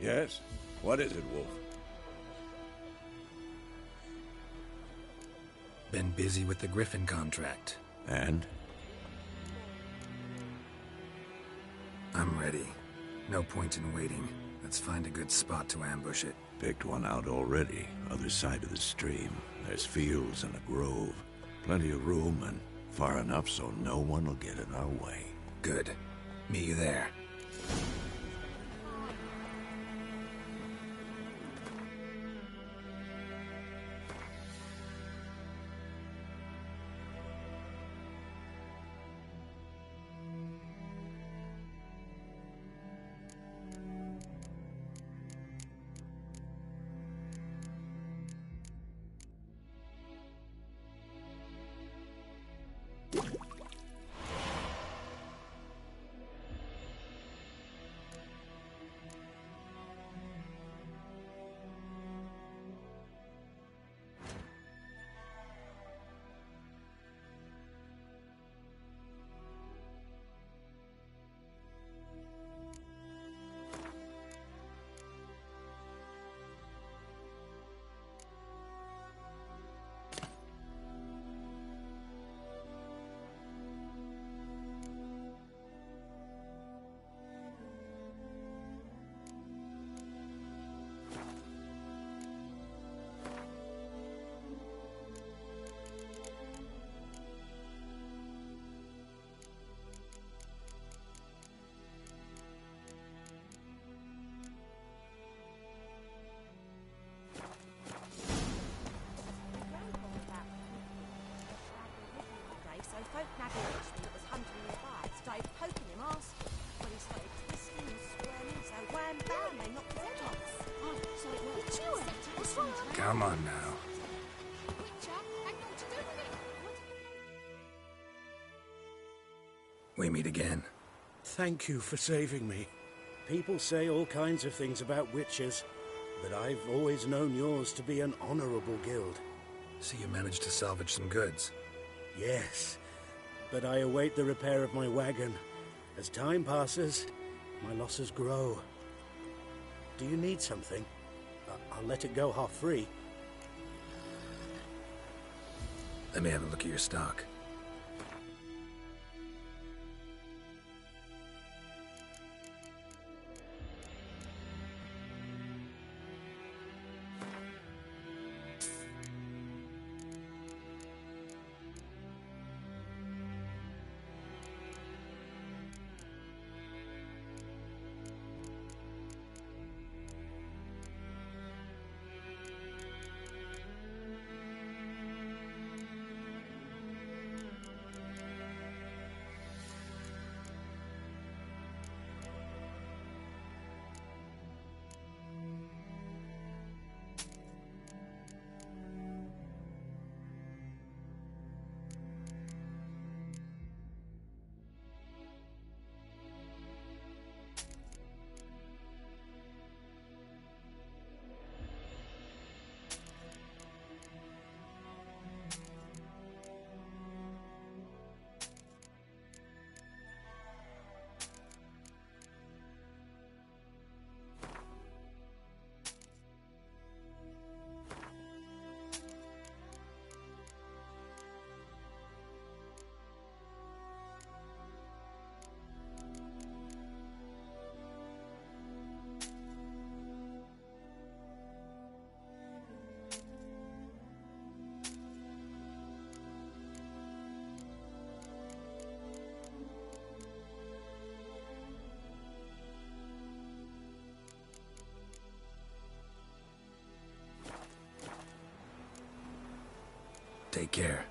Yes? What is it, Wolf? Been busy with the Griffin contract. And? I'm ready. No point in waiting. Let's find a good spot to ambush it. Picked one out already. Other side of the stream. There's fields and a grove. Plenty of room and far enough so no one will get in our way. Good. Meet you there. Folk nagging Richmond that was hunting nearby started poking him, asking. When he started twisting and squirming, so wham bam, they knocked his head off. Oh, so it worked. Did you? What's wrong? Come on now. We meet again. Thank you for saving me. People say all kinds of things about witches, but I've always known yours to be an honorable guild. So you managed to salvage some goods? Yes, but I await the repair of my wagon. As time passes, my losses grow. Do you need something? I'll let it go half-free. Let me have a look at your stock. Take care.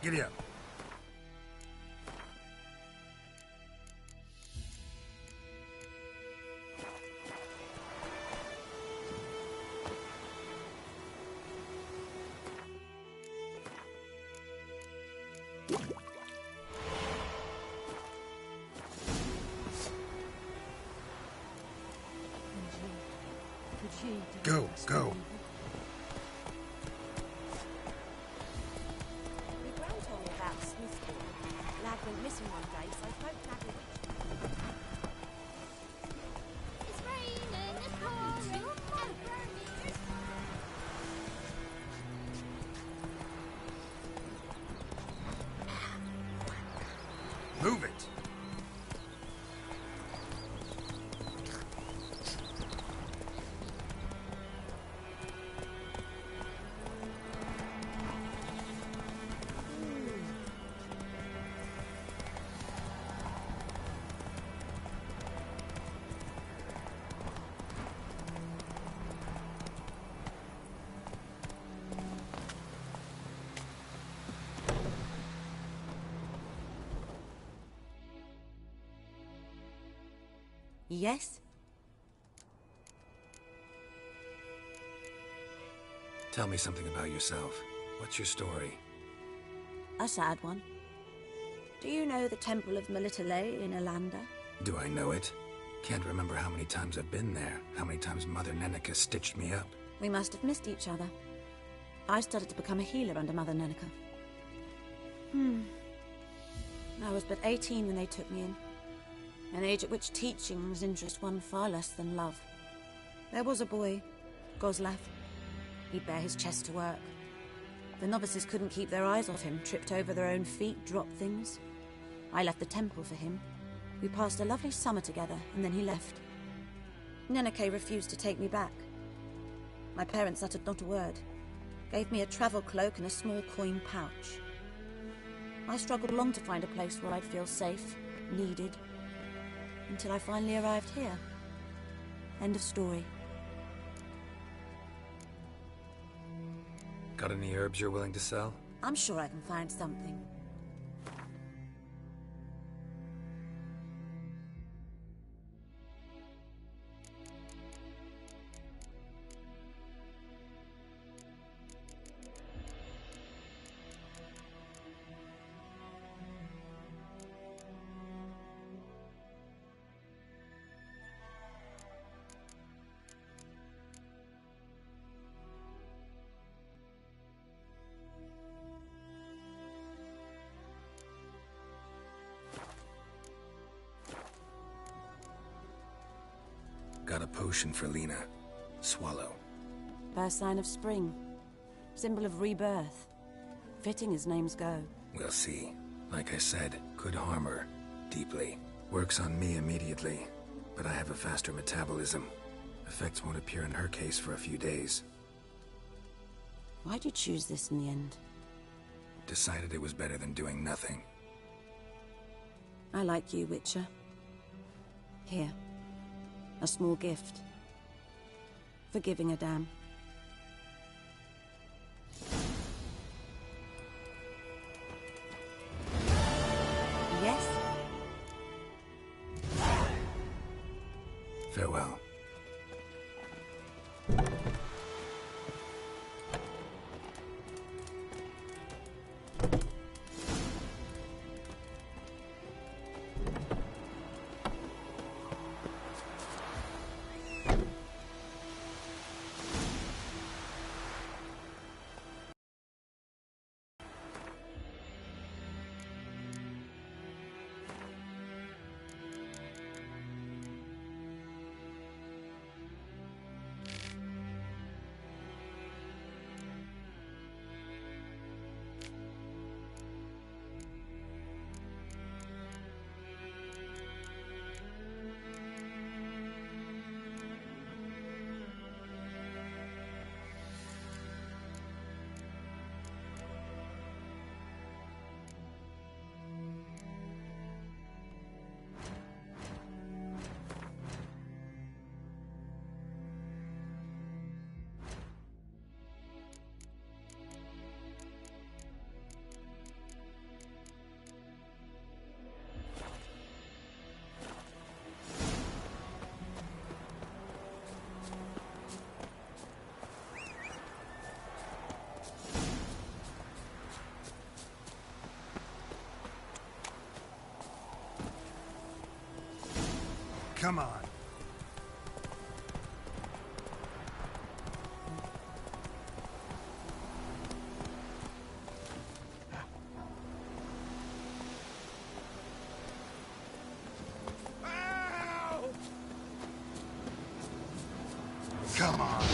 Giddy up. Go, go. My gran told me about Smithfield. Lad went missing one day, Yes? Tell me something about yourself. What's your story? A sad one. Do you know the Temple of Melitele in Alanda? Do I know it? Can't remember how many times I've been there, how many times Mother Neneka stitched me up. We must have missed each other. I started to become a healer under Mother Neneka. I was but 18 when they took me in. An age at which teachings interest one far less than love. There was a boy, Goslav. He'd bare his chest to work. The novices couldn't keep their eyes off him, tripped over their own feet, dropped things. I left the temple for him. We passed a lovely summer together, and then he left. Neneke refused to take me back. My parents uttered not a word. Gave me a travel cloak and a small coin pouch. I struggled long to find a place where I'd feel safe, needed, until I finally arrived here. End of story. Got any herbs you're willing to sell? I'm sure I can find something. Got a potion for Lena. Swallow. First sign of spring. Symbol of rebirth. Fitting as names go. We'll see. Like I said, could harm her. Deeply. Works on me immediately. But I have a faster metabolism. Effects won't appear in her case for a few days. Why'd you choose this in the end? Decided it was better than doing nothing. I like you, Witcher. Here. A small gift. For giving a damn. Yes? Farewell. Come on. Come on.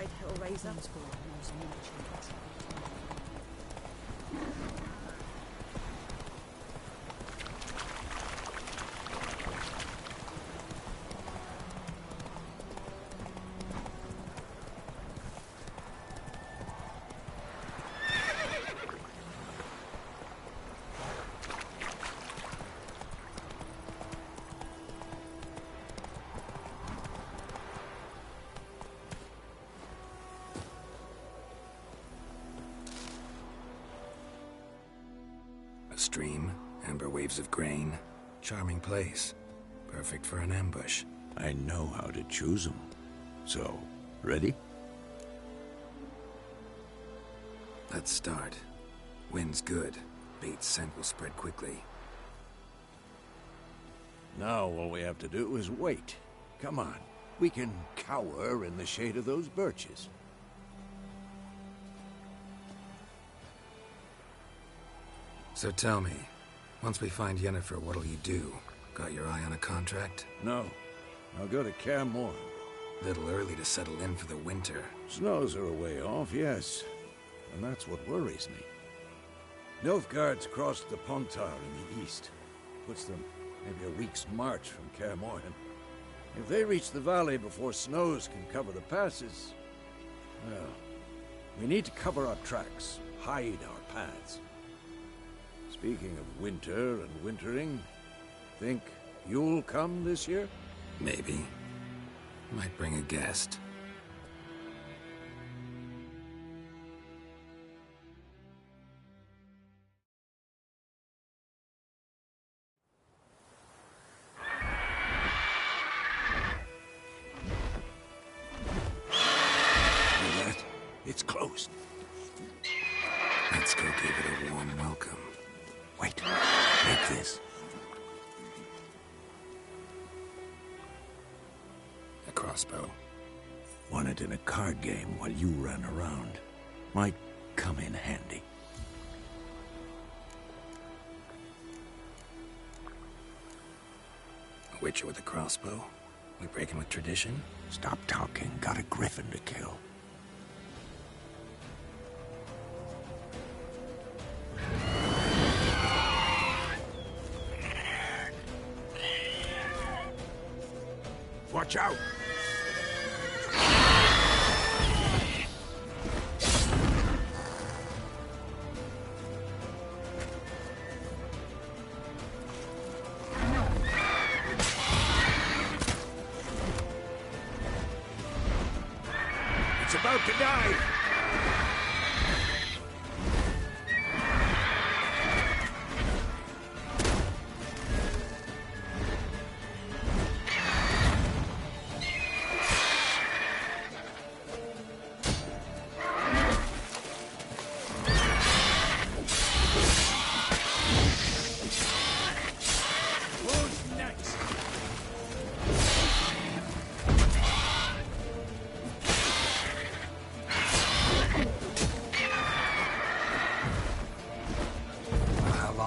cried Hellraiser. A stream, amber waves of grain. Charming place. Perfect for an ambush. I know how to choose them. So, ready? Let's start. Wind's good. Bait's scent will spread quickly. Now all we have to do is wait. Come on. We can cower in the shade of those birches. So tell me, once we find Yennefer, what'll you do? Got your eye on a contract? No. I'll go to Kaer Morhen. Little early to settle in for the winter. Snows are a way off, yes. And that's what worries me. Nilfgaard's crossed the Pontar in the east. Puts them maybe a week's march from Kaer Morhen. If they reach the valley before snows can cover the passes, well, we need to cover our tracks, hide our paths. Speaking of winter and wintering, think you'll come this year? Maybe. Might bring a guest. It's closed. Let's go give it a warm welcome. Wait, take this. A crossbow. Won it in a card game while you ran around. Might come in handy. A witcher with a crossbow? We breaking with tradition? Stop talking. Got a griffin to kill. Watch out! It's about to die!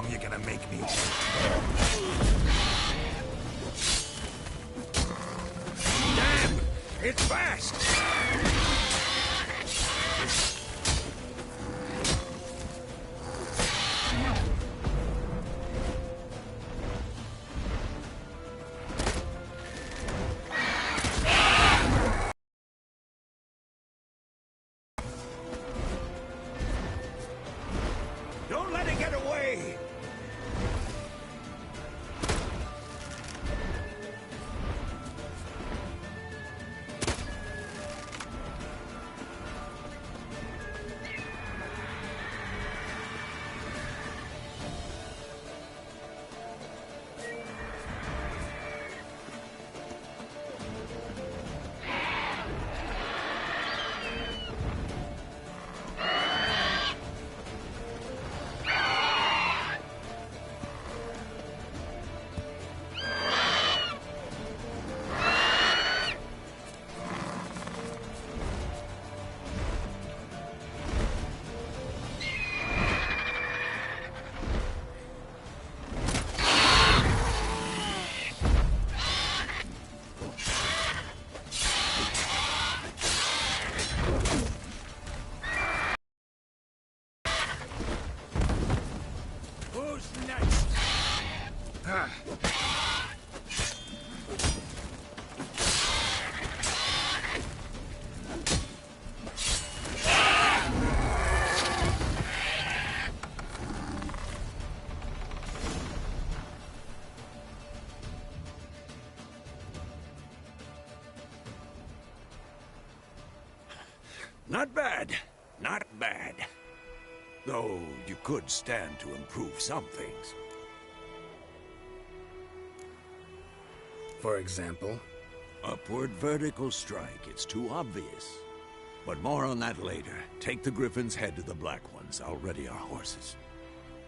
You're gonna make me. Damn! It's fast! Don't let it get away! Not bad. Not bad. Though you could stand to improve some things. For example? Upward vertical strike. It's too obvious. But more on that later. Take the Griffin's head to the Black Ones. I'll ready our horses.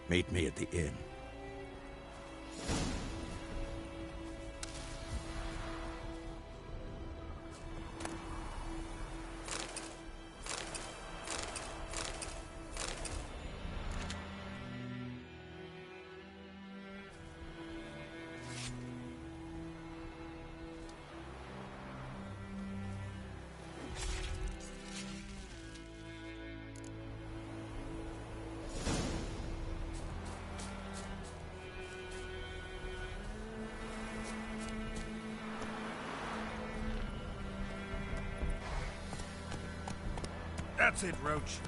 Meet me at the inn. That's it, Roach.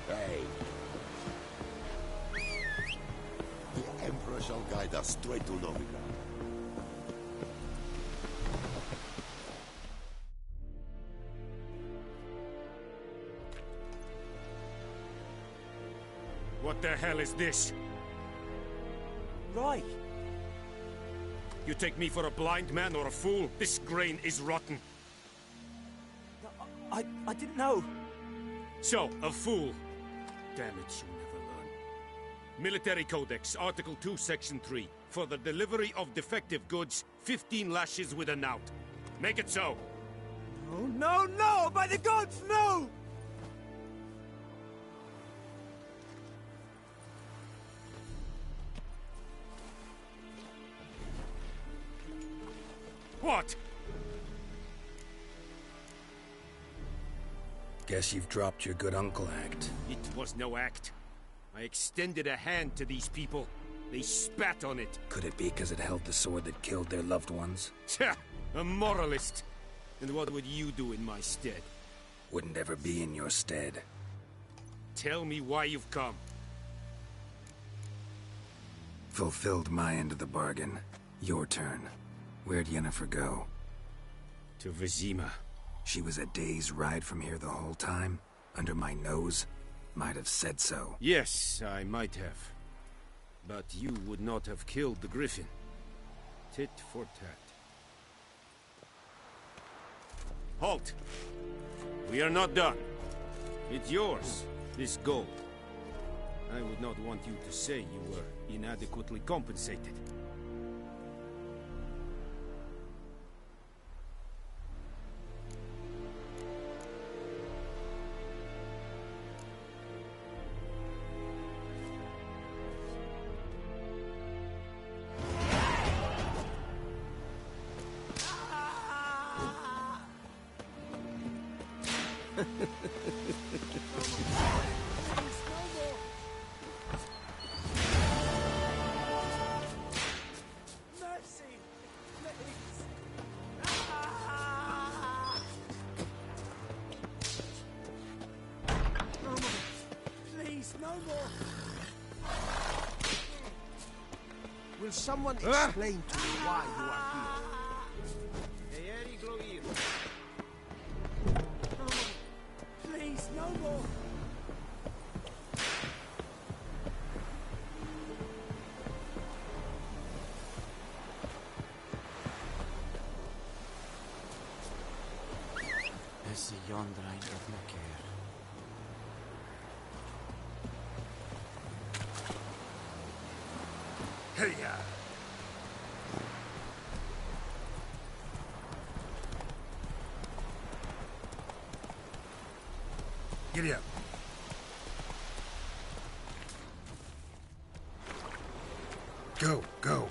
Hey. The Emperor shall guide us straight to Novigrad. What the hell is this? Right. You take me for a blind man or a fool? This grain is rotten. I didn't know. So, a fool. Damn it, you never learn. Military Codex, Article 2, Section 3. For the delivery of defective goods, 15 lashes with a knout. Make it so. Oh, no, no! By the gods, no! What? Guess you've dropped your good uncle act. It was no act. I extended a hand to these people. They spat on it. Could it be because it held the sword that killed their loved ones? Tja, a moralist. And what would you do in my stead? Wouldn't ever be in your stead. Tell me why you've come. Fulfilled my end of the bargain. Your turn. Where'd Yennefer go? To Vizima. She was a day's ride from here the whole time? Under my nose? Might have said so. Yes, I might have. But you would not have killed the Griffin. Tit for tat. Halt! We are not done. It's yours, this gold. I would not want you to say you were inadequately compensated. Will someone explain to me why you are here? Please, no more! yonder I doth not care. Hey, ya! Giddy up. Go, go.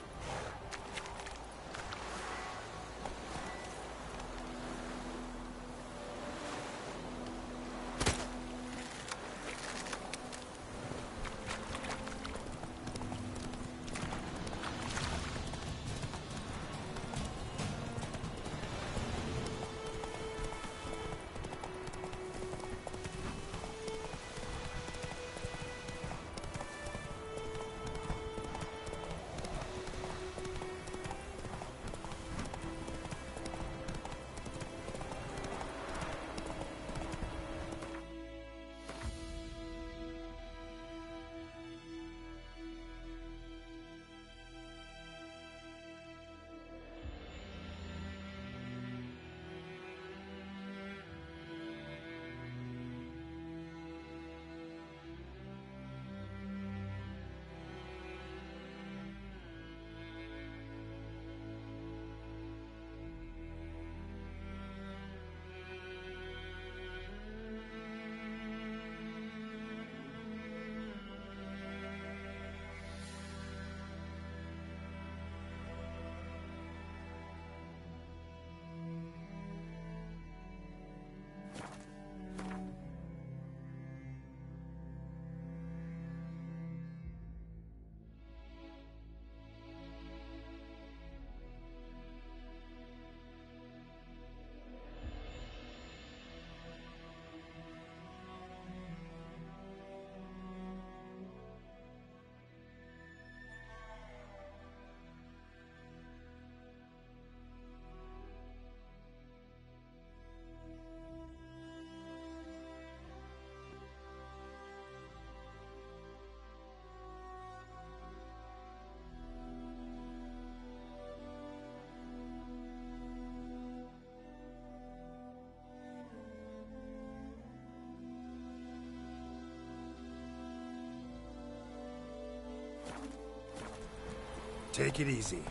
Take it easy.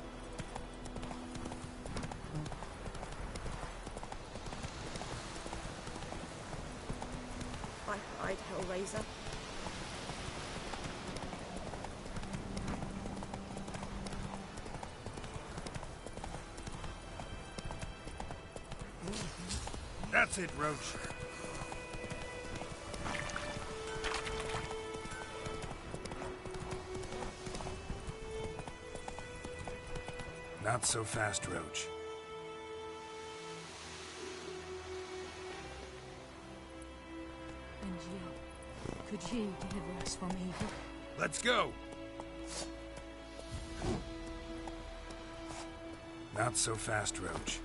I hide, Hellraiser. That's it, Roach. Not so fast, Roach. And ye, could ye deliver us from evil? Let's go! Not so fast, Roach.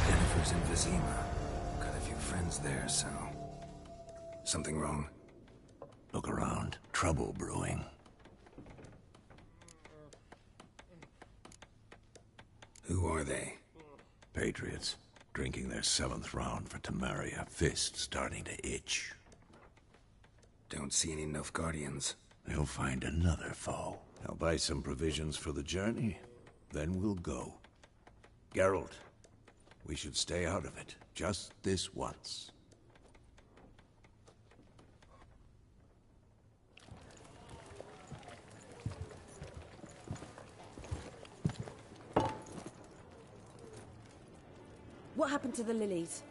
Jennifer's in Vizima. Got a few friends there, so... Something wrong? Look around. Trouble brewing. Who are they? Patriots. Drinking their 7th round for Temeria. Fist starting to itch. Don't see any Nilfgaardians. They'll find another foe. I'll buy some provisions for the journey. Then we'll go. Geralt, we should stay out of it. Just this once. What happened to the lilies?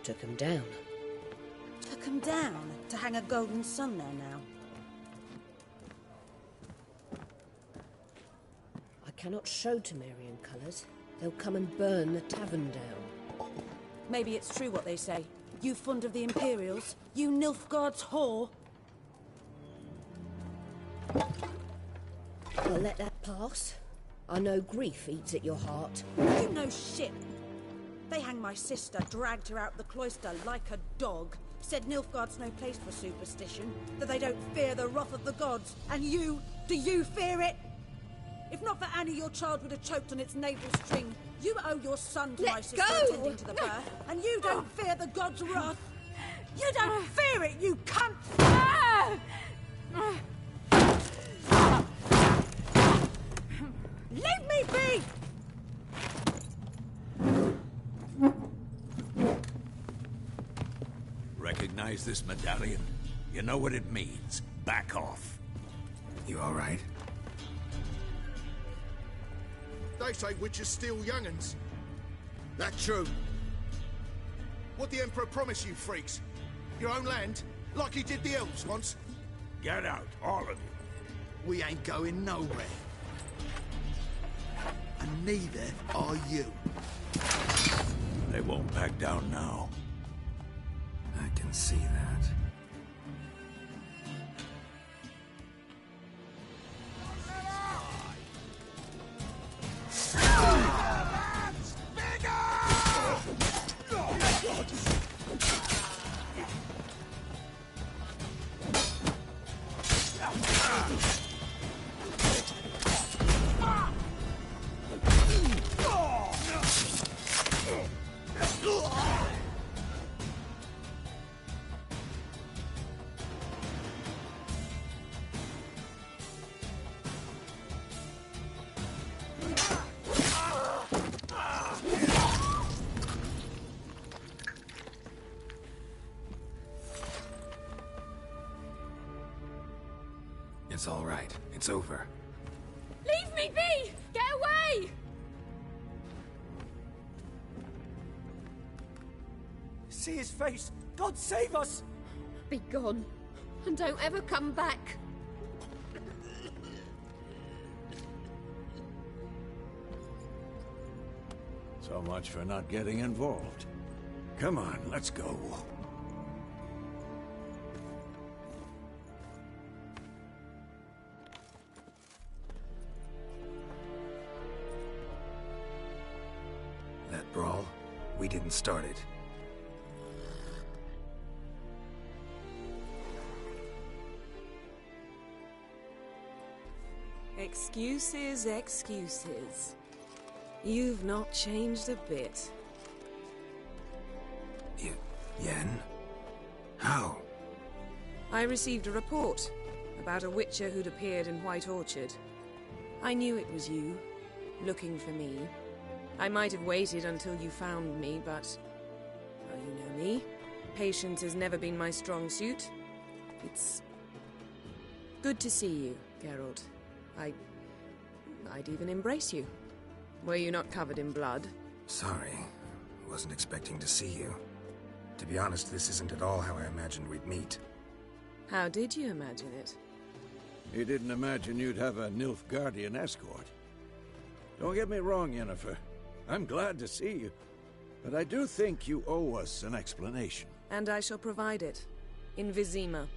Took him down. Took them down to hang a golden sun there now. I cannot show Temerian colours. They'll come and burn the tavern down. Maybe it's true what they say. You fond of the Imperials? You Nilfgaard's whore? I'll let that pass. I know grief eats at your heart. You know shit. They hanged my sister, dragged her out the cloister like a dog. Said Nilfgaard's no place for superstition, that they don't fear the wrath of the gods. And you, do you fear it? If not for Annie, your child would have choked on its navel string. You owe your son to my sister attending to the birth, and you don't fear the gods' wrath. You don't fear it, you cunt! Leave me be! Recognize this medallion? You know what it means. Back off. You all right? They say witches steal young'uns. That true? What the Emperor promised you freaks? Your own land? Like he did the elves once? Get out, all of you. We ain't going nowhere. And neither are you. They won't back down now. I can see that. It's all right. It's over. Leave me be! Get away! See his face! God save us! Be gone, and don't ever come back. So much for not getting involved. Come on, let's go. That brawl, we didn't start it. Excuses, excuses. You've not changed a bit. Yen? How? I received a report about a witcher who'd appeared in White Orchard. I knew it was you, looking for me. I might have waited until you found me, but... well, you know me. Patience has never been my strong suit. It's... good to see you, Geralt. I'd even embrace you. Were you not covered in blood? Sorry. Wasn't expecting to see you. To be honest, this isn't at all how I imagined we'd meet. How did you imagine it? You didn't imagine you'd have a Nilfgaardian escort. Don't get me wrong, Yennefer. I'm glad to see you. But I do think you owe us an explanation. And I shall provide it. In Vizima.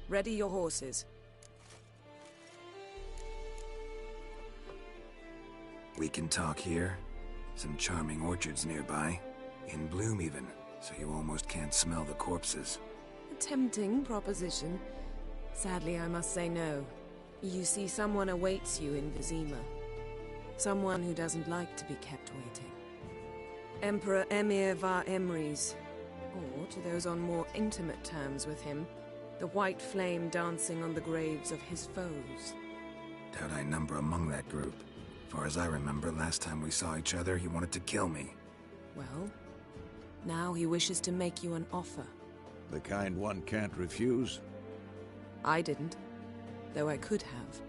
Ready your horses. We can talk here. Some charming orchards nearby. In bloom even, so you almost can't smell the corpses. A tempting proposition. Sadly, I must say no. You see, someone awaits you in Vizima. Someone who doesn't like to be kept waiting. Emperor Emhyr var Emreis. Or, to those on more intimate terms with him, the white flame dancing on the graves of his foes. Doubt I number among that group. Far as I remember, last time we saw each other, he wanted to kill me. Well, now he wishes to make you an offer. The kind one can't refuse? I didn't, though I could have.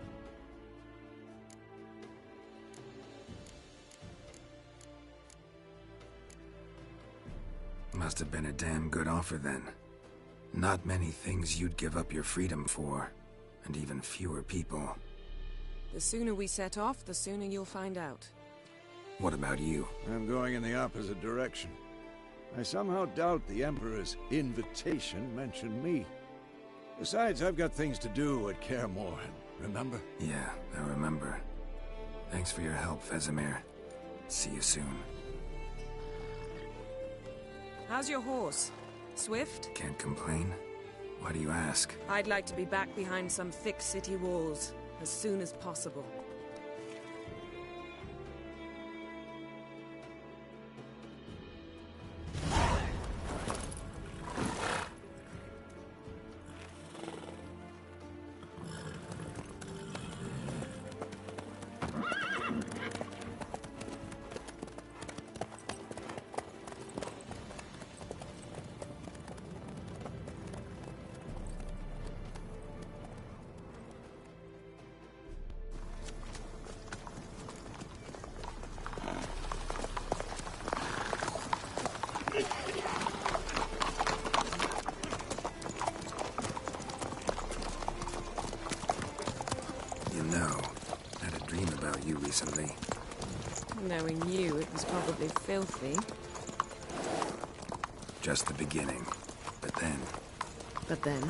Must have been a damn good offer then. Not many things you'd give up your freedom for, and even fewer people. The sooner we set off, the sooner you'll find out. What about you? I'm going in the opposite direction. I somehow doubt the Emperor's invitation mentioned me. Besides, I've got things to do at Kaer Morhen, remember? Yeah, I remember. Thanks for your help, Vesemir. See you soon. How's your horse? Swift? Can't complain. Why do you ask? I'd like to be back behind some thick city walls as soon as possible. Recently. Knowing you, it was probably filthy. Just the beginning. But then... But then?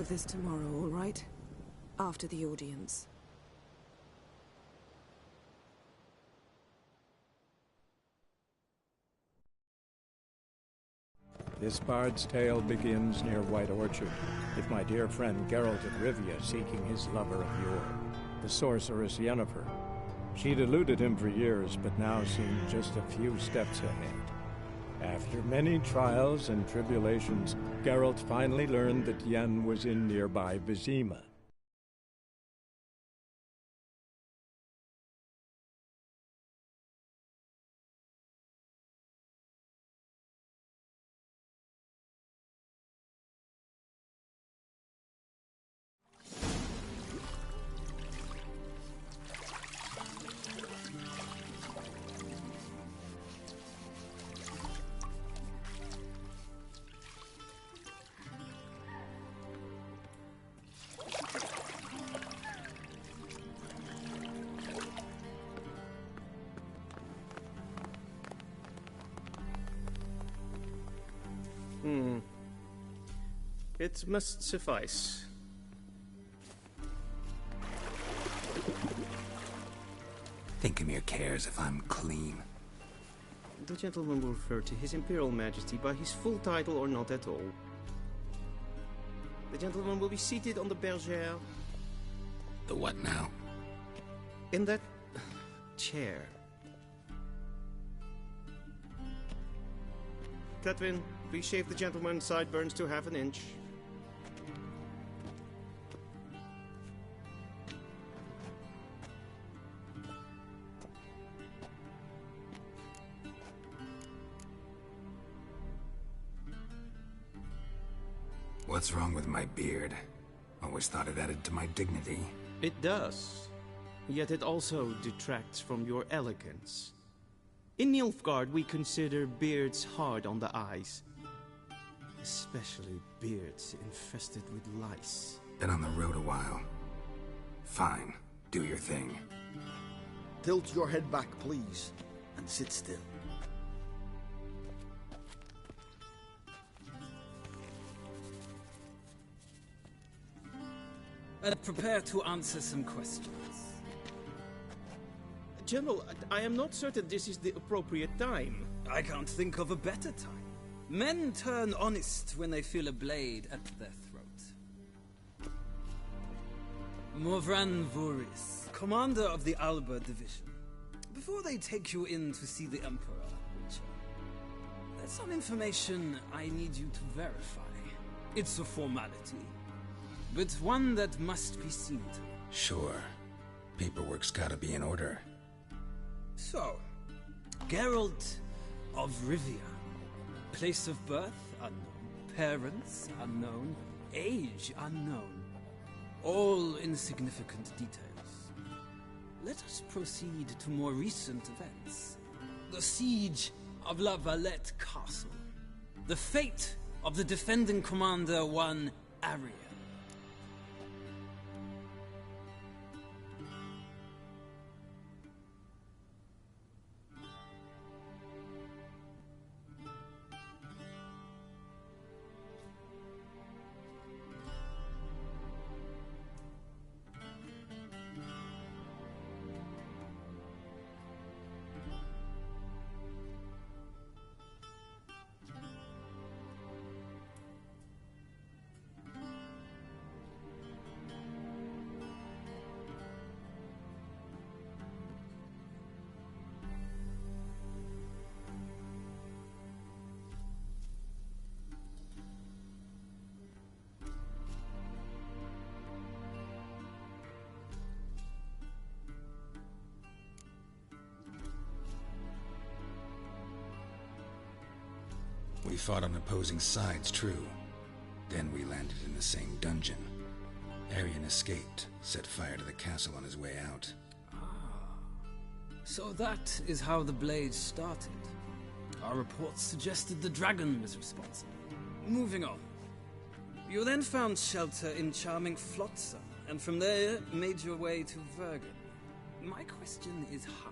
This tomorrow, all right? After the audience. This bard's tale begins near White Orchard, with my dear friend Geralt of Rivia seeking his lover of yore, the sorceress Yennefer. She'd eluded him for years, but now seemed just a few steps ahead. After many trials and tribulations, Geralt finally learned that Yen was in nearby Vizima. It must suffice. Thinkamir cares if I'm clean. The gentleman will refer to His Imperial Majesty by his full title or not at all. The gentleman will be seated on the bergère. The what now? In that chair. Catwin, please shave the gentleman's sideburns to half an inch. What's wrong with my beard? Always thought it added to my dignity. It does. Yet it also detracts from your elegance. In Nilfgaard, we consider beards hard on the eyes. Especially beards infested with lice. Been on the road a while. Fine. Do your thing. Tilt your head back, please, and sit still. Prepare to answer some questions. General, I am not certain this is the appropriate time. I can't think of a better time. Men turn honest when they feel a blade at their throat. Morvran Voorhis, commander of the Alba Division. before they take you in to see the Emperor, Witcher, there's some information I need you to verify. It's a formality, but one that must be seen to. Sure. Paperwork's gotta be in order. So, Geralt of Rivia. Place of birth, unknown. Parents, unknown. Age, unknown. All insignificant details. Let us proceed to more recent events. The siege of La Valette Castle. The fate of the defending commander, one Arian. We fought on opposing sides, true. Then we landed in the same dungeon. Arian escaped, set fire to the castle on his way out. So that is how the Blade started. Our reports suggested the dragon was responsible. Moving on. You then found shelter in charming Flotsam, and from there made your way to Vergen. My question is how?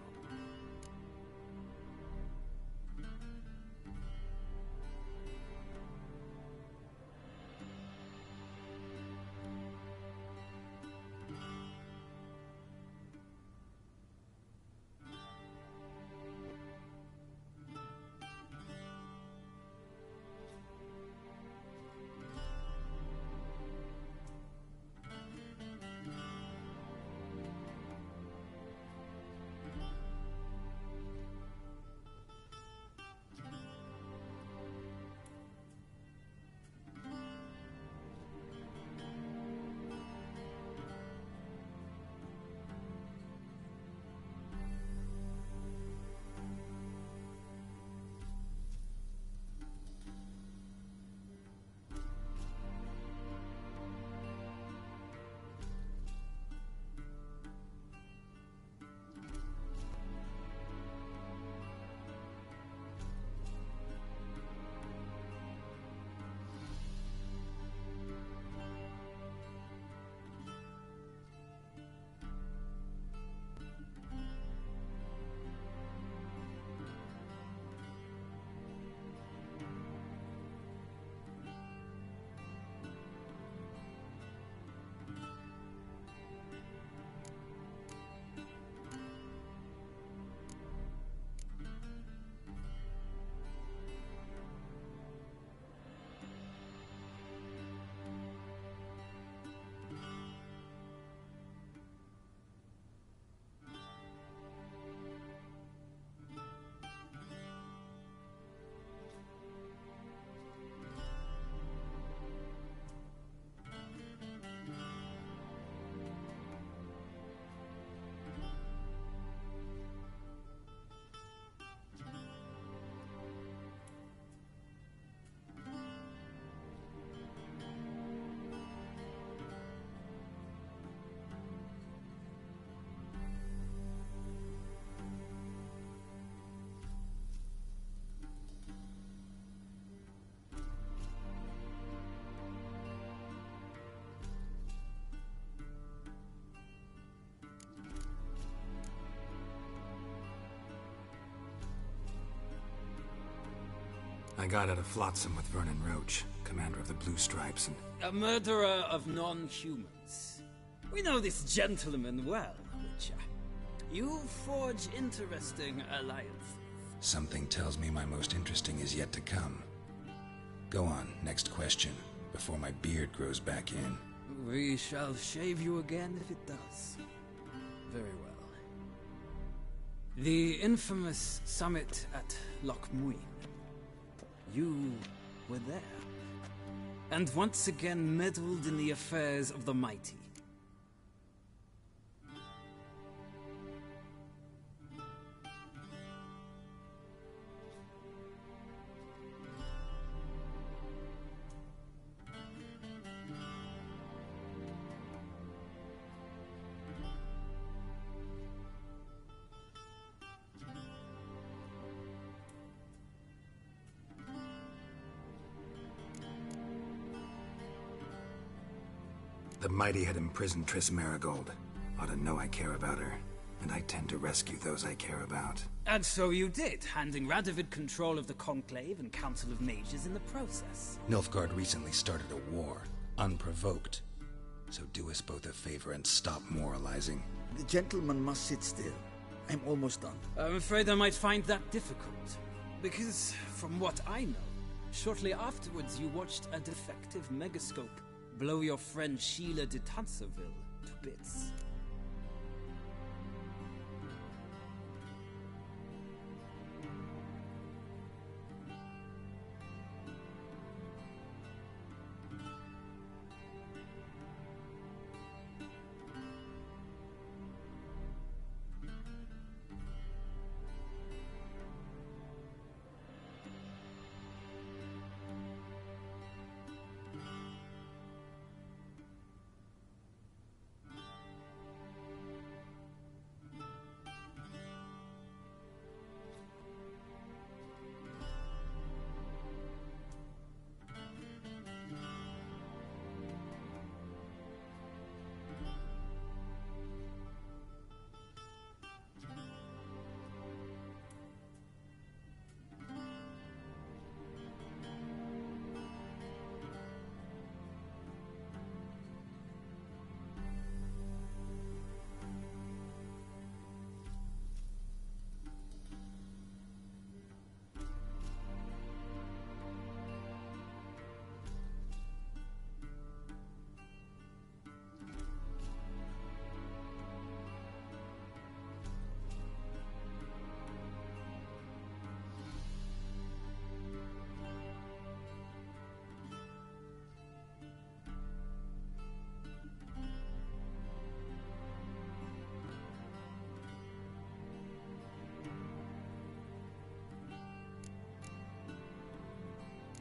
I got out of Flotsam with Vernon Roche, commander of the Blue Stripes, and... A murderer of non-humans. We know this gentleman well, Witcher. You forge interesting alliances. Something tells me my most interesting is yet to come. Go on, next question, before my beard grows back in. We shall shave you again if it does. Very well. The infamous summit at Loch Muin. You were there. And once again meddled in the affairs of the mighty. The mighty had imprisoned Triss Merigold. Ought to know I care about her, and I tend to rescue those I care about. And so you did, handing Radovid control of the Conclave and Council of Mages in the process. Nilfgaard recently started a war, unprovoked. So do us both a favor and stop moralizing. The gentleman must sit still. I'm almost done. I'm afraid I might find that difficult. Because, from what I know, shortly afterwards you watched a defective megascope blow your friend Sheila de Tanserville to bits.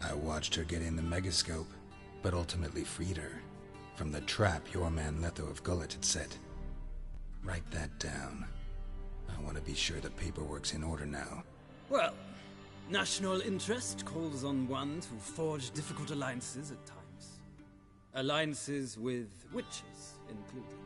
I watched her get in the megascope, but ultimately freed her from the trap your man Letho of Gullet had set. Write that down. I want to be sure the paperwork's in order now. Well, national interest calls on one to forge difficult alliances at times. Alliances with witches included.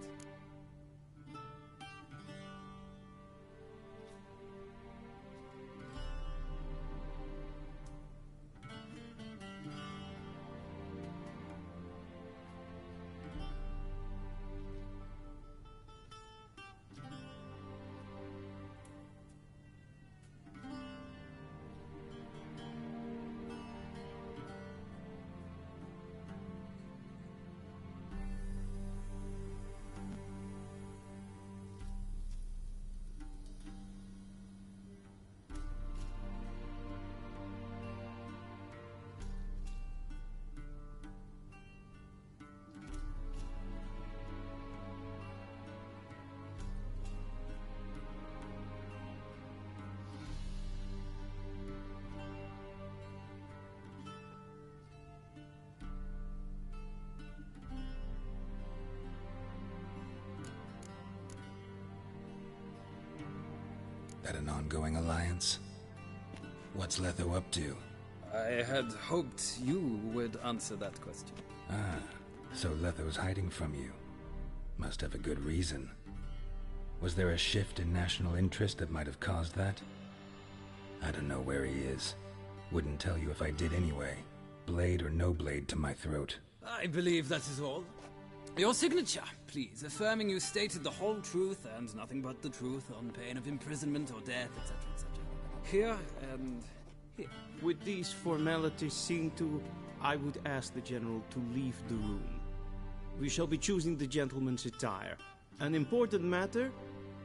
That an ongoing alliance? What's Letho up to? I had hoped you would answer that question. Ah, so Letho's hiding from you. Must have a good reason. Was there a shift in national interest that might have caused that? I don't know where he is. Wouldn't tell you if I did anyway. Blade or no blade to my throat. I believe that is all. Your signature, please, affirming you stated the whole truth and nothing but the truth on pain of imprisonment or death, etc., etc. Here and here. With these formalities seen to, I would ask the General to leave the room. We shall be choosing the gentleman's attire. An important matter,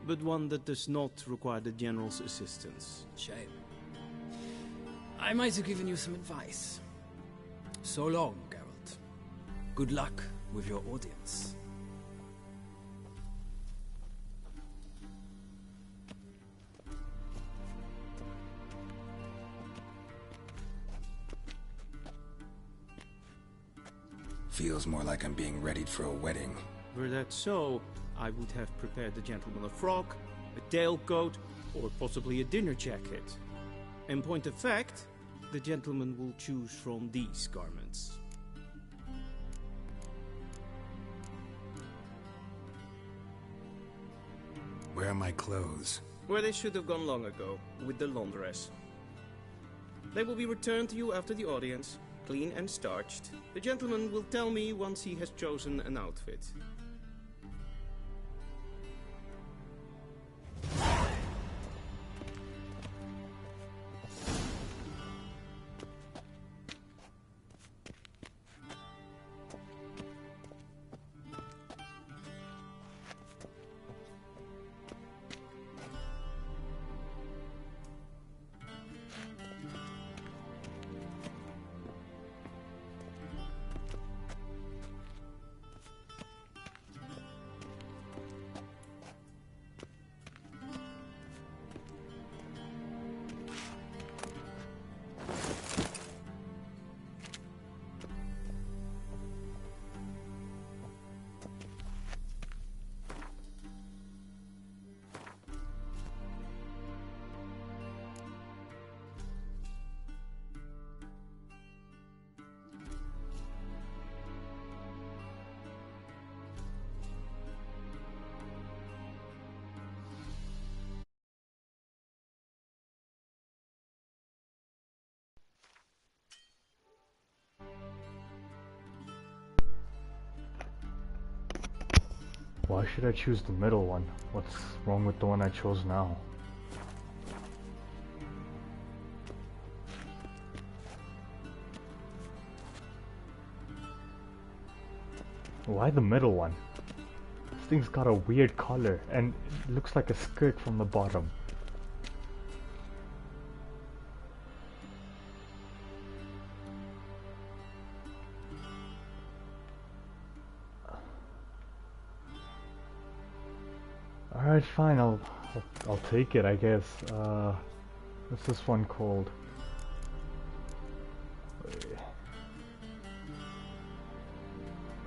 but one that does not require the General's assistance. Shame. I might have given you some advice. So long, Geralt. Good luck with your audience. Feels more like I'm being readied for a wedding. Were that so, I would have prepared the gentleman a frock, a tailcoat, or possibly a dinner jacket. In point of fact, the gentleman will choose from these garments. Where are my clothes? Where they should have gone long ago, with the laundress. They will be returned to you after the audience, clean and starched. The gentleman will tell me once he has chosen an outfit. Why should I choose the middle one? What's wrong with the one I chose now? Why the middle one? This thing's got a weird collar and it looks like a skirt from the bottom. Alright, fine, I'll take it, I guess. What's this one called?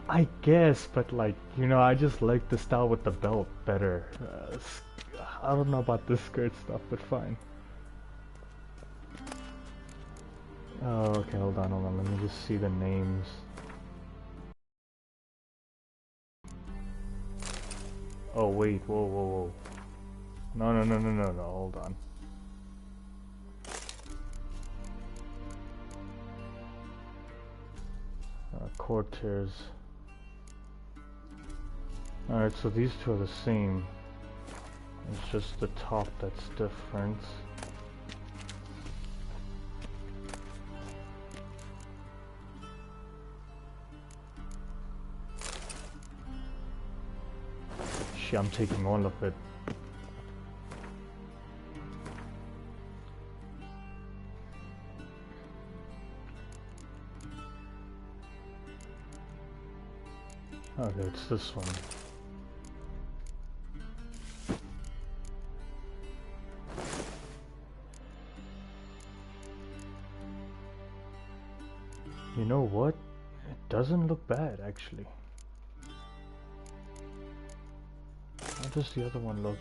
I guess, but like, you know, I just like the style with the belt better. I don't know about this skirt stuff, but fine. Oh, okay, hold on, let me just see the names. Oh wait, whoa. No, hold on. Courtiers. Alright, so these two are the same. It's just the top that's different. I'm taking all of it. Okay, it's this one. You know what? It doesn't look bad, actually. How does the other one look?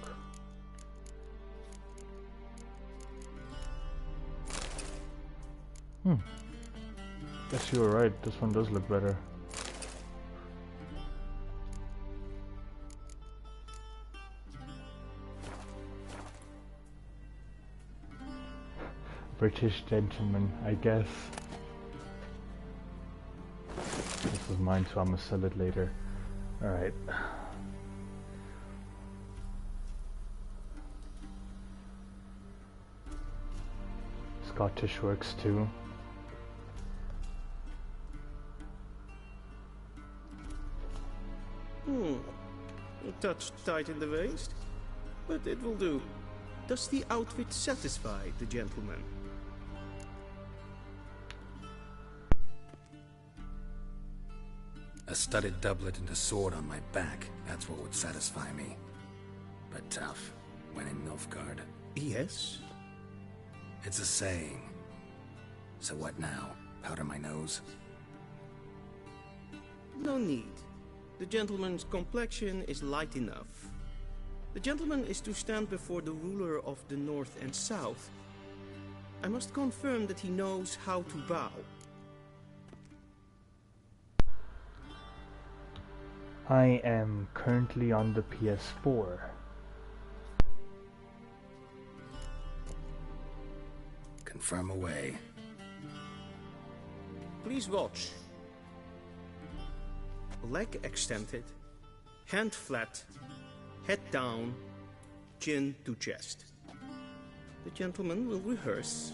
Guess you were right, this one does look better. British gentleman, I guess. This is mine, so I'm gonna sell it later. Alright. Scottish works too. A touch tight in the waist. but it will do. Does the outfit satisfy the gentleman? A studded doublet and a sword on my back, that's what would satisfy me. But tough, when in Nilfgaard. Yes? It's a saying. So what now? Powder my nose? No need. The gentleman's complexion is light enough. The gentleman is to stand before the ruler of the North and South. I must confirm that he knows how to bow. I am currently on the PS4. Confirm away. Please watch. Leg extended, hand flat, head down, chin to chest. The gentleman will rehearse.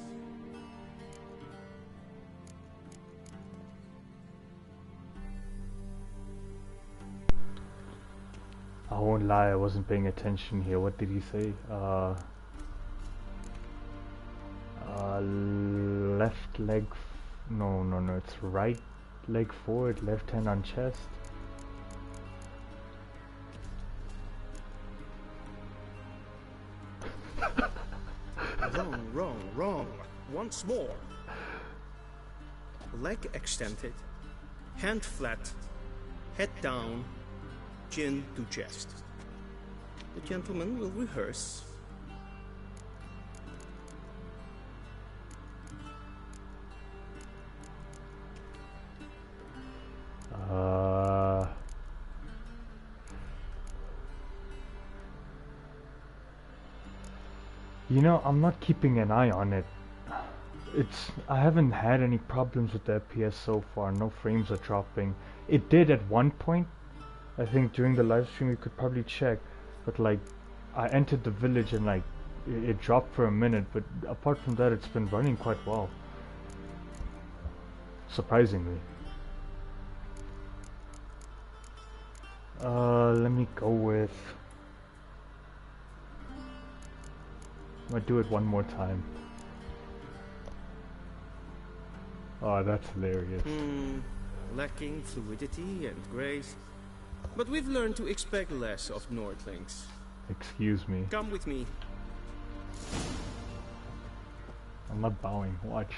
I won't lie, I wasn't paying attention here. What did he say? Left leg... No, it's right leg forward, left hand on chest. Wrong. Once more. Leg extended, hand flat, head down, chin to chest. The gentleman will rehearse. You know, I'm not keeping an eye on it. I haven't had any problems with the FPS so far. No frames are dropping. It did at one point. I think during the live stream you could probably check. But like, I entered the village and like, it dropped for a minute. But apart from that, it's been running quite well. Surprisingly. Let me go with... I'm gonna do it one more time. Oh, that's hilarious. Lacking fluidity and grace. But we've learned to expect less of Nordlings. Excuse me. Come with me. I'm not bowing, watch.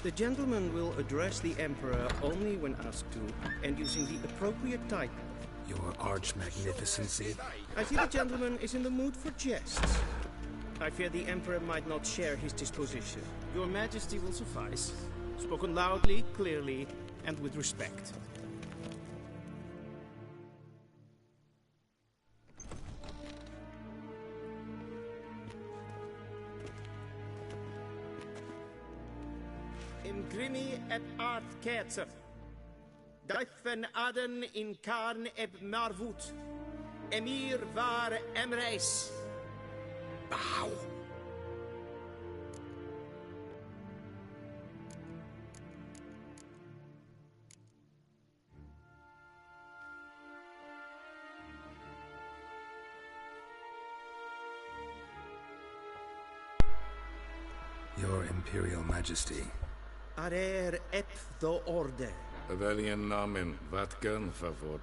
The gentleman will address the Emperor only when asked to, and using the appropriate title. Your arch magnificency. I see the gentleman is in the mood for jests. I fear the Emperor might not share his disposition. Your Majesty will suffice. Spoken loudly, clearly, and with respect. In grimi et art ketzer. Duifen aden in karn eb marvoet. Emir var emreis. Bow. Your Imperial Majesty. Arer ep the orde. Welchen Namen, wat gern favor?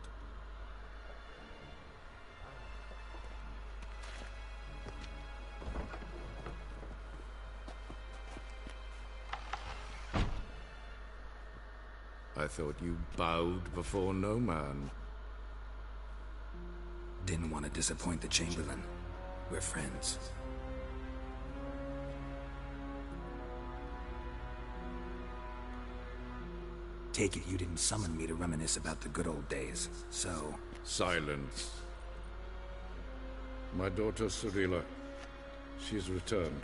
I thought you bowed before no man. Didn't want to disappoint the Chamberlain. We're friends. Take it you didn't summon me to reminisce about the good old days, so... Silence. My daughter Cirilla, she's returned.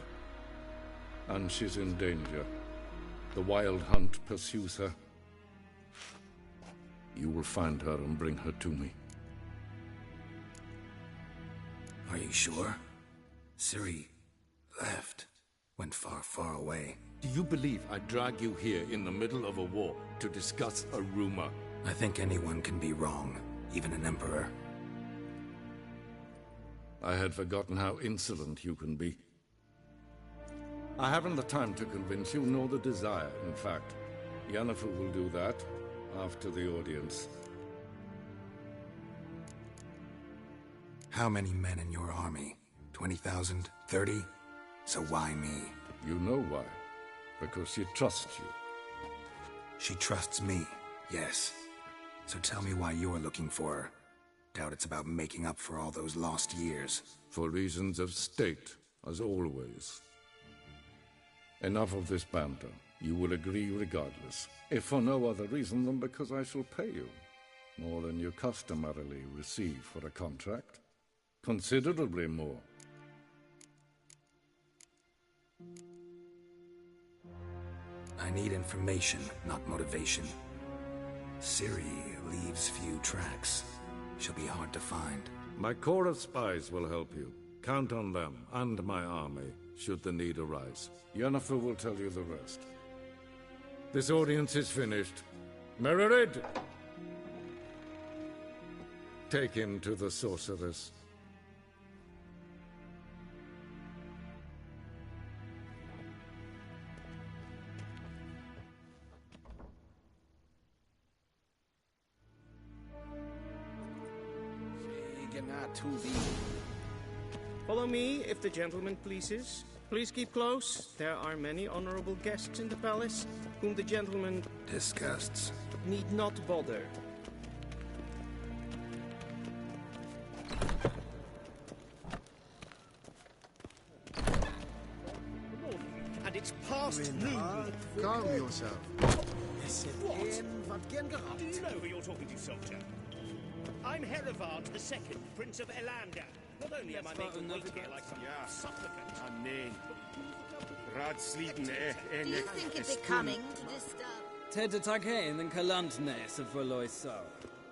And she's in danger. The Wild Hunt pursues her. You will find her and bring her to me. Are you sure? Ciri left. Went far, far away. Do you believe I drag you here in the middle of a war to discuss a rumor? I think anyone can be wrong, even an emperor. I had forgotten how insolent you can be. I haven't the time to convince you, nor the desire, in fact. Yennefer will do that after the audience. How many men in your army? 20,000? 30? So why me? You know why. Because she trusts you. She trusts me, yes. So tell me why you're looking for her. Doubt it's about making up for all those lost years. For reasons of state, as always. Enough of this banter. You will agree regardless, if for no other reason than because I shall pay you. More than you customarily receive for a contract. Considerably more. I need information, not motivation. Ciri leaves few tracks. She'll be hard to find. My corps of spies will help you. Count on them, and my army, should the need arise. Yennefer will tell you the rest. This audience is finished. Mererid! Take him to the sorceress. Follow me, if the gentleman pleases. Please keep close. There are many honorable guests in the palace, whom the gentleman disgusts. Need not bother. And it's past noon. Calm yourself. What? Do you know who you're talking to, soldier? I'm Herivard II, Prince of Elander. Not only am I making wait here like some supplicant. Amen. Radsliden Do you think it becoming to disturb? Ted Taghain and Kalantnes of Verloisau.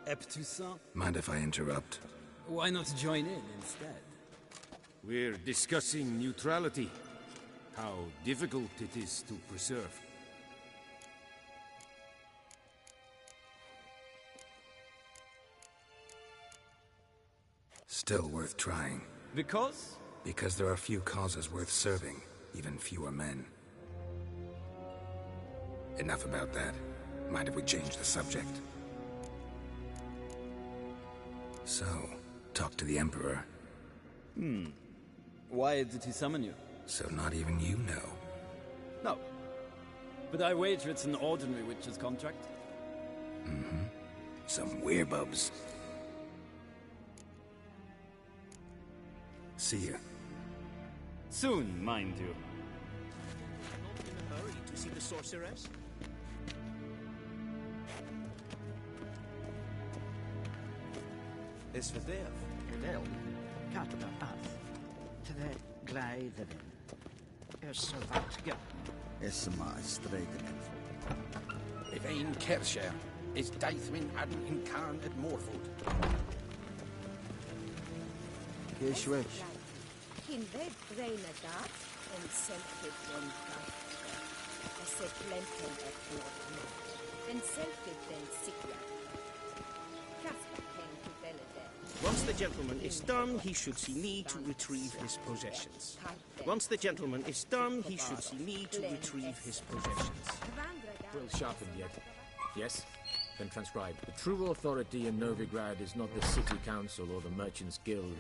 Eptusa? Mind if I interrupt? Why not join in instead? We're discussing neutrality. How difficult it is to preserve. Still worth trying. Because? Because there are few causes worth serving, even fewer men. Enough about that. Mind if we change the subject? So, talk to the Emperor. Why did he summon you? So not even you know. No. But I wager it's an ordinary witch's contract. Mm-hmm. Some werebubs. See you. Soon, mind you. Not in a hurry to see the sorceress? Is verderf, Wel, gaat er af. Terwijl glijden. Is zo wat ja. is maar streken en If een Kersher is Deithwin hadden in Khan at Morfoot. Keeshwish. Geen weg breine dat en selfie den dat. I said plenty at Morfoot. En selfie den Sikya. Casper came to Belladette. Once the gentleman is done, he should see me to retrieve his possessions. Once the gentleman is done, he should see me to retrieve his possessions. Well sharpened yet. Yes? Then transcribe. The true authority in Novigrad is not the City Council or the Merchants' Guild,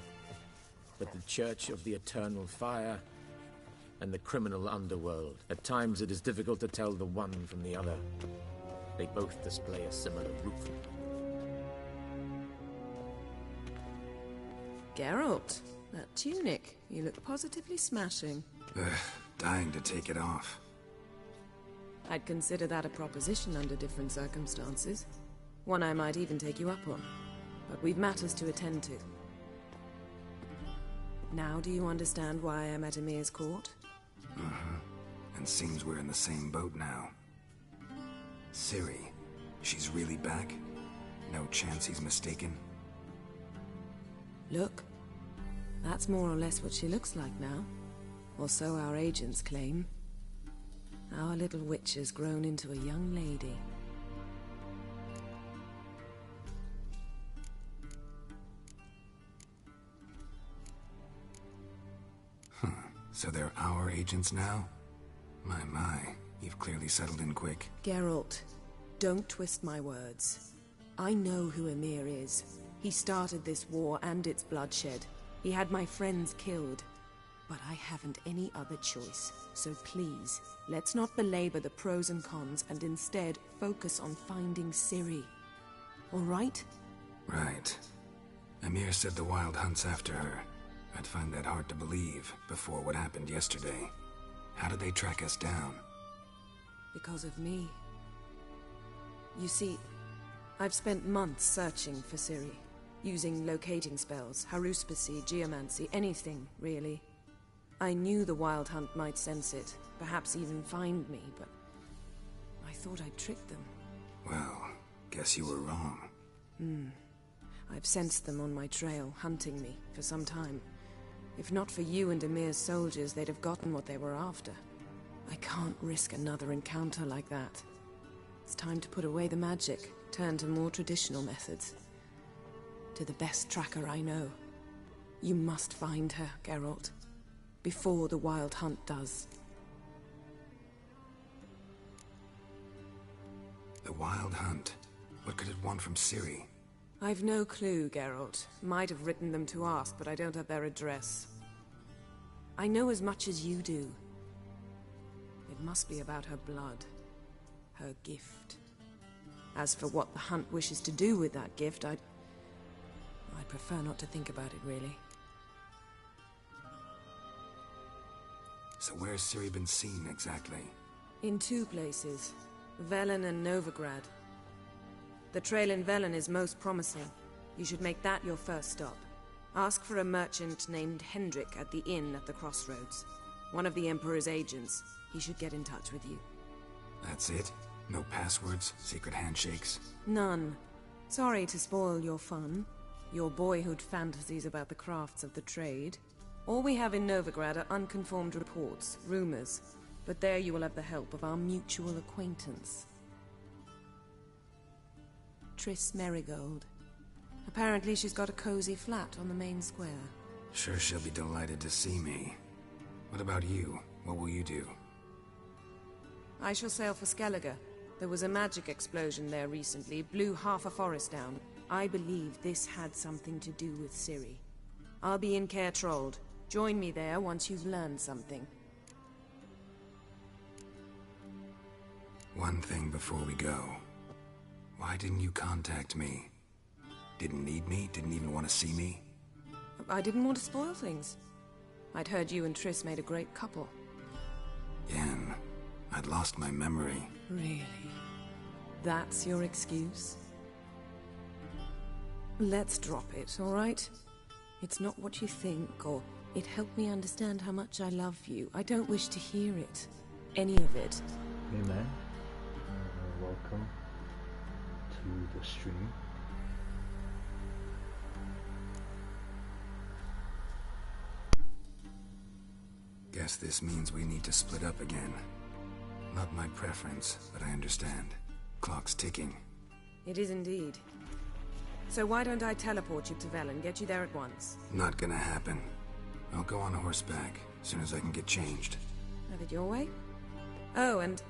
but the Church of the Eternal Fire and the criminal underworld. At times it is difficult to tell the one from the other. They both display a similar root. Geralt, that tunic. You look positively smashing. Dying to take it off. I'd consider that a proposition under different circumstances. One I might even take you up on. But we've matters to attend to. Now do you understand why I'm at Emir's court? Uh-huh. And seems we're in the same boat now. Ciri, she's really back? No chance he's mistaken? Look, that's more or less what she looks like now. Or so our agents claim. Our little witch has grown into a young lady. So they're our agents now? My, you've clearly settled in quick. Geralt, don't twist my words. I know who Emir is. He started this war and its bloodshed. He had my friends killed. But I haven't any other choice. So please, let's not belabor the pros and cons and instead focus on finding Ciri. All right? Right. Emir said the Wild Hunt's after her. I'd find that hard to believe before what happened yesterday. How did they track us down? Because of me. You see, I've spent months searching for Ciri, using locating spells, haruspicy, geomancy, anything, really. I knew the Wild Hunt might sense it, perhaps even find me, but I thought I'd tricked them. Well, guess you were wrong. I've sensed them on my trail, hunting me, for some time. If not for you and Emir's soldiers, they'd have gotten what they were after. I can't risk another encounter like that. It's time to put away the magic, turn to more traditional methods. To the best tracker I know. You must find her, Geralt. Before the Wild Hunt does. The Wild Hunt? What could it want from Ciri? I've no clue, Geralt. Might have written them to ask, but I don't have their address. I know as much as you do. It must be about her blood. Her gift. As for what the Hunt wishes to do with that gift, I'd prefer not to think about it, really. So where's Ciri been seen, exactly? In 2 places. Velen and Novigrad. The trail in Velen is most promising. You should make that your first stop. Ask for a merchant named Hendrik at the inn at the crossroads. One of the Emperor's agents. He should get in touch with you. That's it? No passwords? Secret handshakes? None. Sorry to spoil your fun. Your boyhood fantasies about the crafts of the trade. All we have in Novigrad are unconfirmed reports, rumors. But there you will have the help of our mutual acquaintance. Triss Merigold. Apparently she's got a cozy flat on the main square. Sure she'll be delighted to see me. What about you? What will you do? I shall sail for Skellige. There was a magic explosion there recently, blew half a forest down. I believe this had something to do with Ciri. I'll be in Caer Trolde. Join me there once you've learned something. One thing before we go. Why didn't you contact me? Didn't need me? Didn't even want to see me? I didn't want to spoil things. I'd heard you and Triss made a great couple. Yen, I'd lost my memory. Really? That's your excuse? Let's drop it, all right? It's not what you think, or it helped me understand how much I love you. I don't wish to hear it. Any of it. Hey man, welcome to the stream. Guess this means we need to split up again. Not my preference, but I understand. Clock's ticking. It is indeed. So why don't I teleport you to Velen, get you there at once? Not gonna happen. I'll go on horseback, as soon as I can get changed. Have it your way? Oh, and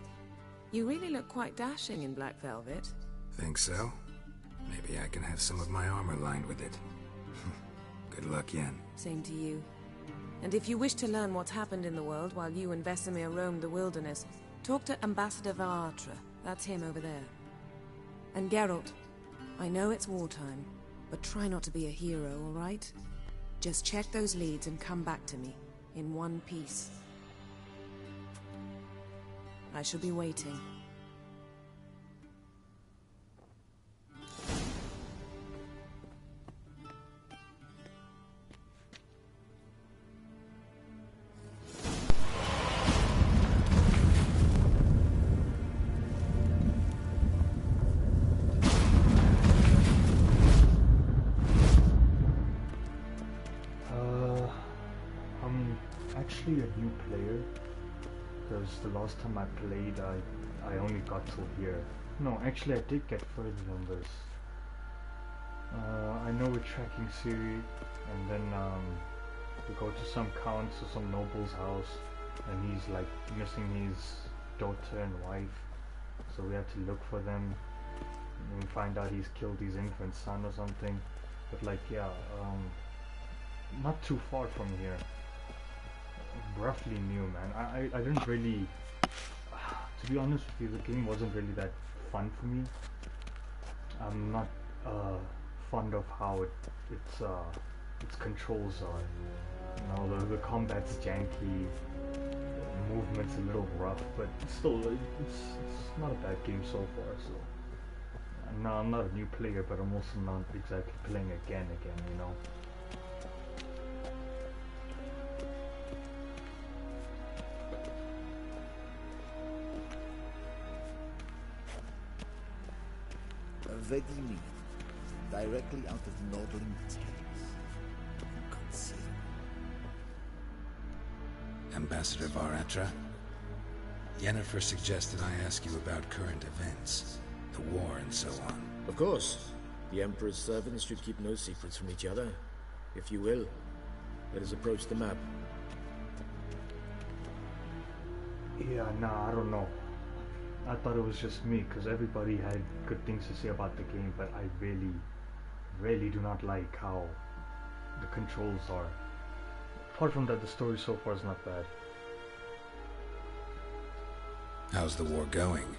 you really look quite dashing in black velvet. Think so? Maybe I can have some of my armor lined with it. Good luck, Yen. Same to you. And if you wish to learn what's happened in the world while you and Vesemir roamed the wilderness, talk to Ambassador Varatra. That's him over there. And Geralt, I know it's wartime, but try not to be a hero, all right? Just check those leads and come back to me, in one piece. I shall be waiting. A new player, because the last time I played I only got till here. No, actually I did get further than this. I know we're tracking Ciri, and then We go to some count's or some noble's house, and he's like missing his daughter and wife. So we have to look for them. And we find out he's killed his infant son or something. But like, yeah, not too far from here. Roughly new, man. I didn't really, to be honest with you, the game wasn't really that fun for me. I'm not fond of how its controls are. You know, the combat's janky, the movement's a little rough, but still, it's not a bad game so far. So, no, I'm not a new player, but I'm also not exactly playing again, you know. Ready me, directly out of Nordling tales. Consider. Ambassador Varatra, Yennefer suggested I ask you about current events, the war and so on. Of course. The Emperor's servants should keep no secrets from each other. If you will, let us approach the map. Yeah, nah, I don't know. I thought it was just me, because everybody had good things to say about the game, but I really do not like how the controls are. Apart from that, the story so far is not bad. How's the war going?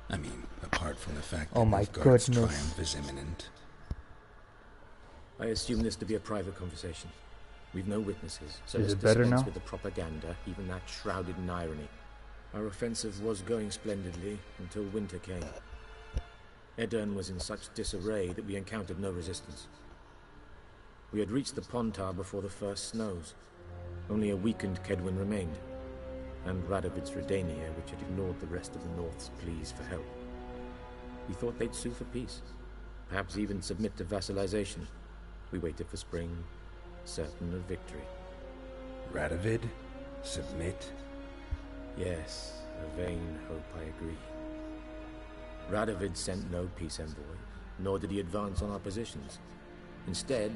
I mean, apart from the fact Oh that my Nilfgaard's goodness. triumph is imminent. I assume this to be a private conversation. We've no witnesses, so Is let's it better dispense now? with the propaganda, even that shrouded in irony. Our offensive was going splendidly until winter came. Edirn was in such disarray that we encountered no resistance. We had reached the Pontar before the first snows. Only a weakened Kedwin remained, and Radovid's Redania, which had ignored the rest of the North's pleas for help. We thought they'd sue for peace, perhaps even submit to vassalization. We waited for spring, certain of victory. Radovid? Submit? Yes, a vain hope, I agree. Radovid sent no peace envoy, nor did he advance on our positions. Instead,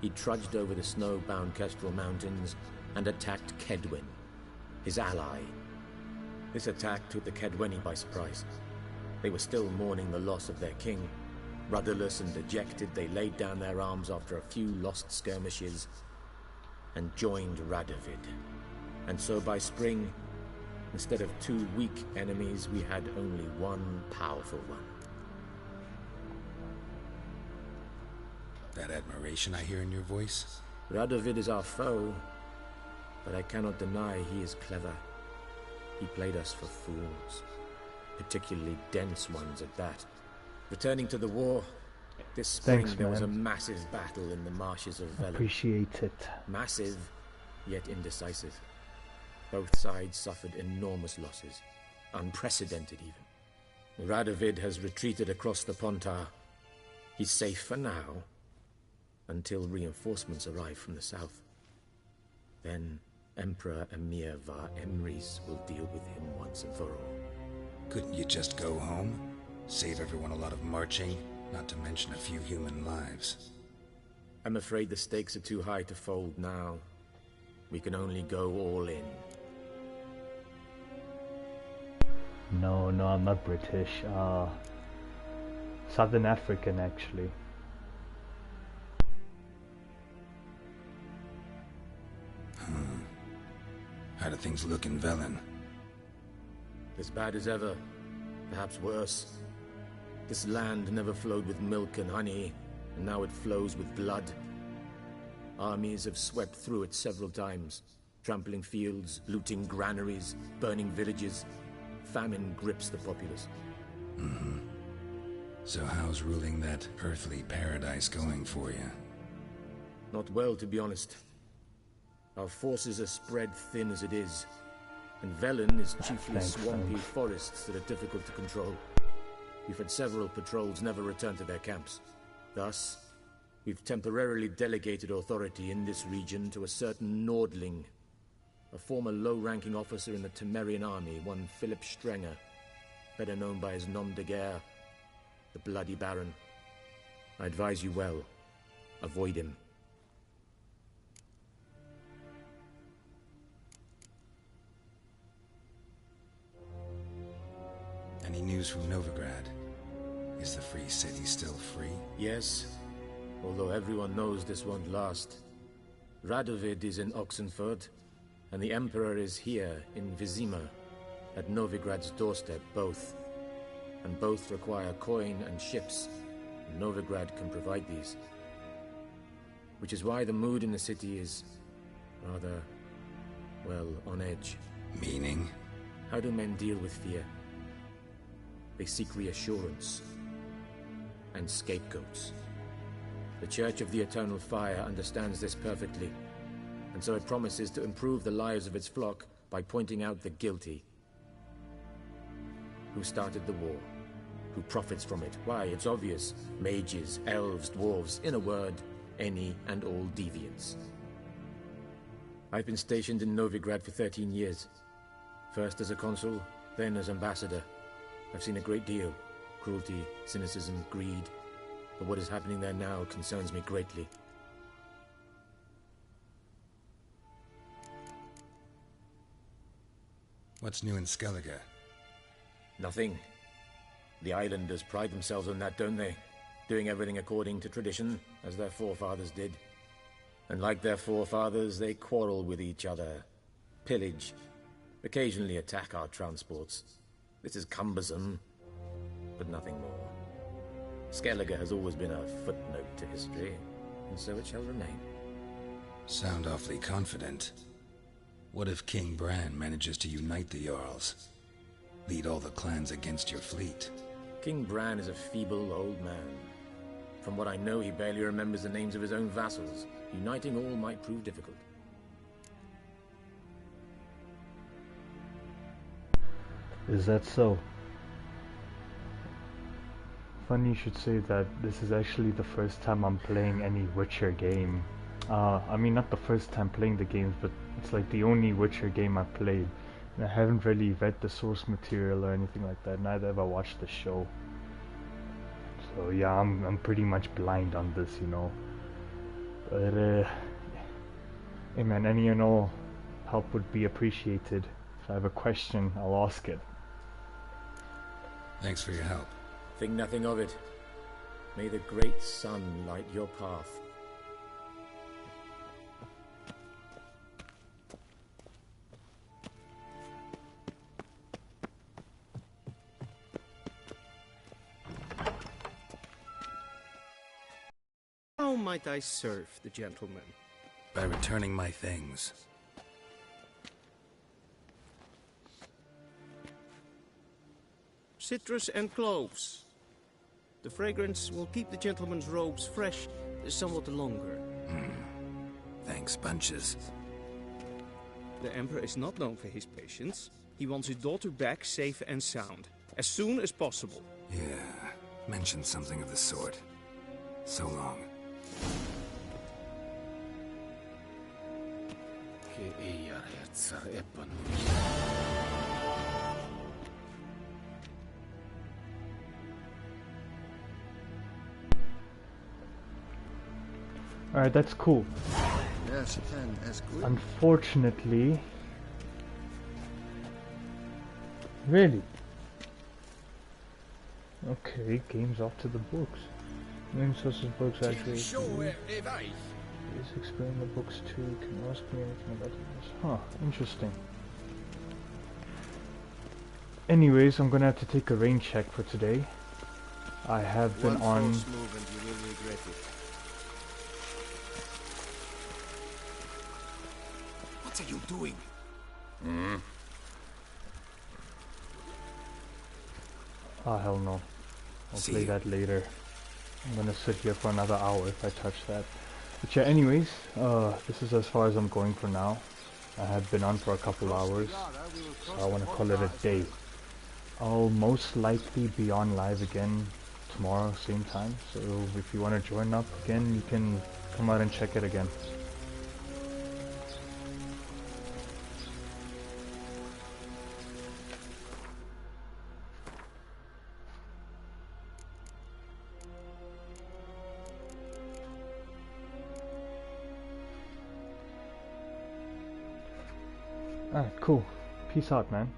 he trudged over the snow-bound Kestrel Mountains and attacked Kedwin, his ally. This attack took the Kedweni by surprise. They were still mourning the loss of their king. Rudderless and dejected, they laid down their arms after a few lost skirmishes and joined Radovid. And so by spring, instead of two weak enemies, we had only one powerful one. That admiration I hear in your voice? Radovid is our foe, but I cannot deny he is clever. He played us for fools, particularly dense ones at that. Returning to the war, this spring Thanks, there was a man. massive battle in the marshes of Velen. Appreciate it. Massive, yet indecisive. Both sides suffered enormous losses, unprecedented even. Radovid has retreated across the Pontar. He's safe for now, until reinforcements arrive from the south. Then Emperor Emir Var Emrys will deal with him once and for all. Couldn't you just go home? Save everyone a lot of marching, not to mention a few human lives. I'm afraid the stakes are too high to fold now. We can only go all in. No, I'm not British. Southern African, actually. How do things look in Velen? As bad as ever, perhaps worse. This land never flowed with milk and honey, and now it flows with blood. Armies have swept through it several times, trampling fields, looting granaries, burning villages. Famine grips the populace. Mm-hmm. So how's ruling that earthly paradise going for you? Not well, to be honest. Our forces are spread thin as it is, and Velen is chiefly swampy forests that are difficult to control. We've had several patrols never return to their camps. Thus, we've temporarily delegated authority in this region to a certain Nordling, a former low-ranking officer in the Temerian army, one Philip Strenger, better known by his nom de guerre, the Bloody Baron. I advise you well. Avoid him. Any news from Novigrad? Is the Free City still free? Yes, although everyone knows this won't last. Radovid is in Oxenford, and the Emperor is here in Vizima, at Novigrad's doorstep, both. And both require coin and ships, and Novigrad can provide these. Which is why the mood in the city is rather, well, on edge. Meaning? How do men deal with fear? They seek reassurance and scapegoats. The Church of the Eternal Fire understands this perfectly, and so it promises to improve the lives of its flock by pointing out the guilty. Who started the war? Who profits from it? Why, it's obvious. Mages, elves, dwarves, in a word, any and all deviants. I've been stationed in Novigrad for 13 years. First as a consul, then as ambassador. I've seen a great deal. Cruelty, cynicism, greed. But what is happening there now concerns me greatly. What's new in Skellige? Nothing. The islanders pride themselves on that, don't they? Doing everything according to tradition, as their forefathers did. And like their forefathers, they quarrel with each other, pillage, occasionally attack our transports. This is cumbersome, but nothing more. Skellige has always been a footnote to history, and so it shall remain. Sound awfully confident. What if King Bran manages to unite the Jarls? Lead all the clans against your fleet? King Bran is a feeble old man. From what I know, he barely remembers the names of his own vassals. Uniting all might prove difficult. Is that so? Funny you should say that. This is actually the first time I'm playing any Witcher game. I mean, not the first time playing the games, but it's like the only Witcher game I've played. And I haven't really read the source material or anything like that, neither have I watched the show. So yeah, I'm pretty much blind on this, you know. But hey man, any and all help would be appreciated. If I have a question, I'll ask it. Thanks for your help. Think nothing of it. May the great sun light your path. How might I serve the gentleman? By returning my things. Citrus and cloves. The fragrance will keep the gentleman's robes fresh somewhat longer. Thanks, bunches. The Emperor is not known for his patience. He wants his daughter back safe and sound, as soon as possible. Yeah, mentioned something of the sort. So long. Alright, that's cool. Yes, then, that's good. Unfortunately... Really? Okay, game's off to the books. Main sources books actually. Please explain the books too. Can you ask me anything about this? Huh, interesting. Anyways, I'm gonna have to take a rain check for today. I have been on... One false move and you will regret it. What are you doing? Ah, hell no. I'll play that later. I'm gonna sit here for another hour if I touch that. But yeah, anyways, this is as far as I'm going for now. I have been on for a couple hours, so I want to call it a day. I'll most likely be on live again tomorrow, same time. So if you want to join up again, you can come out and check it again. Alright, cool. Peace out, man.